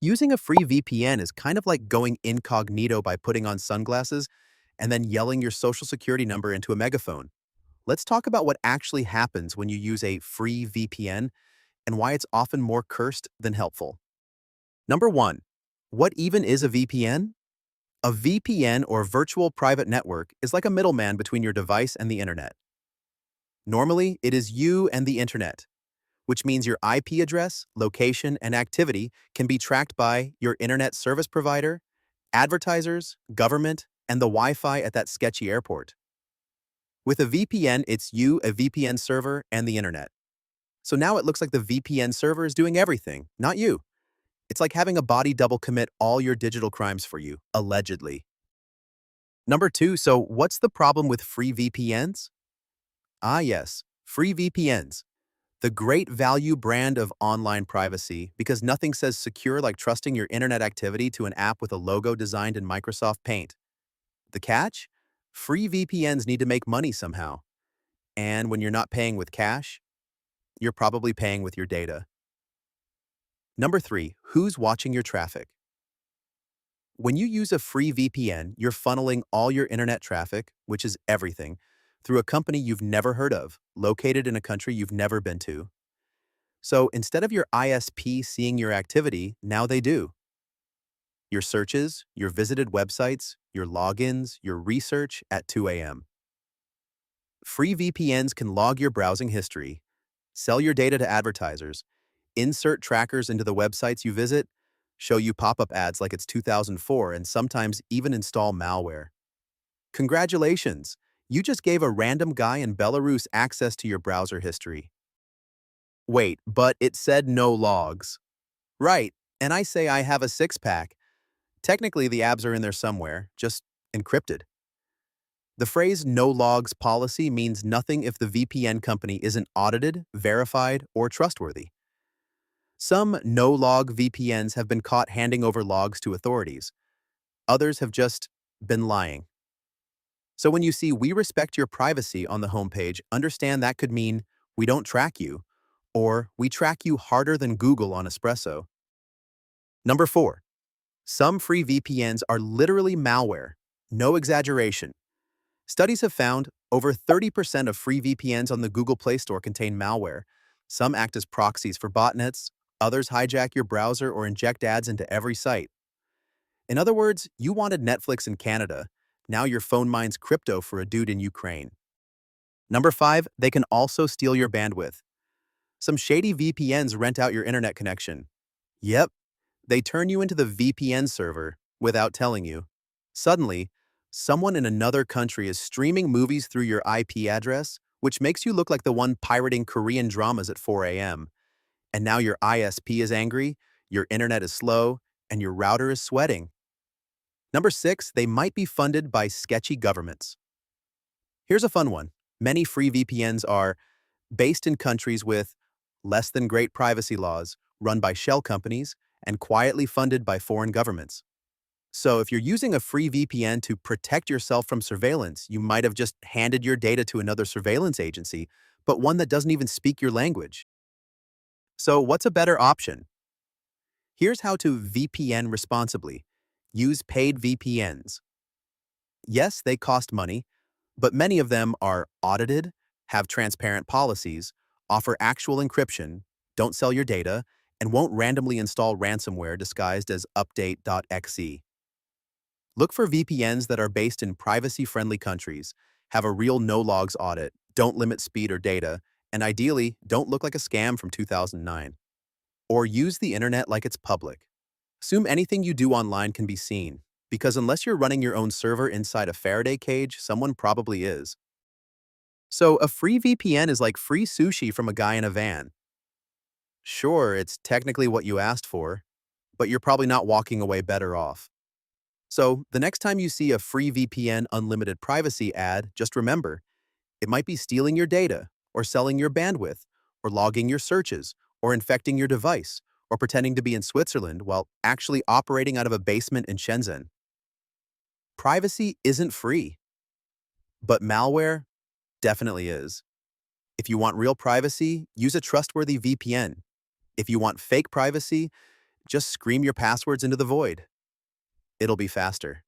Using a free VPN is kind of like going incognito by putting on sunglasses and then yelling your social security number into a megaphone. Let's talk about what actually happens when you use a free VPN and why it's often more cursed than helpful. Number one, what even is a VPN? A VPN or virtual private network is like a middleman between your device and the internet. Normally, it is you and the internet, which means your IP address, location, and activity can be tracked by your internet service provider, advertisers, government, and the Wi-Fi at that sketchy airport. With a VPN, it's you, a VPN server, and the internet. So now it looks like the VPN server is doing everything, not you. It's like having a body double commit all your digital crimes for you, allegedly. Number two, so what's the problem with free VPNs? Ah, yes, free VPNs. The great value brand of online privacy because nothing says secure like trusting your internet activity to an app with a logo designed in Microsoft Paint. The catch? Free VPNs need to make money somehow. And when you're not paying with cash, you're probably paying with your data. Number three, who's watching your traffic? When you use a free VPN, you're funneling all your internet traffic, which is everything, through a company you've never heard of, located in a country you've never been to. So instead of your ISP seeing your activity, now they do. Your searches, your visited websites, your logins, your research at 2 a.m. Free VPNs can log your browsing history, sell your data to advertisers, insert trackers into the websites you visit, show you pop-up ads like it's 2004, and sometimes even install malware. Congratulations! You just gave a random guy in Belarus access to your browser history. Wait, but it said no logs. Right, and I say I have a six-pack. Technically, the abs are in there somewhere, just encrypted. The phrase no logs policy means nothing if the VPN company isn't audited, verified, or trustworthy. Some no-log VPNs have been caught handing over logs to authorities. Others have just been lying. So when you see "We respect your privacy" on the homepage, understand that could mean "We don't track you" or "We track you harder than Google on espresso." Number four, some free VPNs are literally malware. No exaggeration. Studies have found over 30% of free VPNs on the Google Play Store contain malware. Some act as proxies for botnets, others hijack your browser or inject ads into every site. In other words, you wanted Netflix in Canada. Now your phone mines crypto for a dude in Ukraine. Number five, they can also steal your bandwidth. Some shady VPNs rent out your internet connection. Yep, they turn you into the VPN server without telling you. Suddenly, someone in another country is streaming movies through your IP address, which makes you look like the one pirating Korean dramas at 4 a.m. And now your ISP is angry, your internet is slow, and your router is sweating. Number six, they might be funded by sketchy governments. Here's a fun one. Many free VPNs are based in countries with less than great privacy laws, run by shell companies, and quietly funded by foreign governments. So if you're using a free VPN to protect yourself from surveillance, you might have just handed your data to another surveillance agency, but one that doesn't even speak your language. So what's a better option? Here's how to VPN responsibly. Use paid VPNs. Yes, they cost money, but many of them are audited, have transparent policies, offer actual encryption, don't sell your data, and won't randomly install ransomware disguised as update.exe. Look for VPNs that are based in privacy-friendly countries, have a real no-logs audit, don't limit speed or data, and ideally, don't look like a scam from 2009. Or use the internet like it's public. Assume anything you do online can be seen, because unless you're running your own server inside a Faraday cage, someone probably is. So a free VPN is like free sushi from a guy in a van. Sure, it's technically what you asked for, but you're probably not walking away better off. So the next time you see a free VPN unlimited privacy ad, just remember, it might be stealing your data, or selling your bandwidth, or logging your searches, or infecting your device, or pretending to be in Switzerland while actually operating out of a basement in Shenzhen. Privacy isn't free, but malware definitely is. If you want real privacy, use a trustworthy VPN. If you want fake privacy, Just scream your passwords into the void. It'll be faster.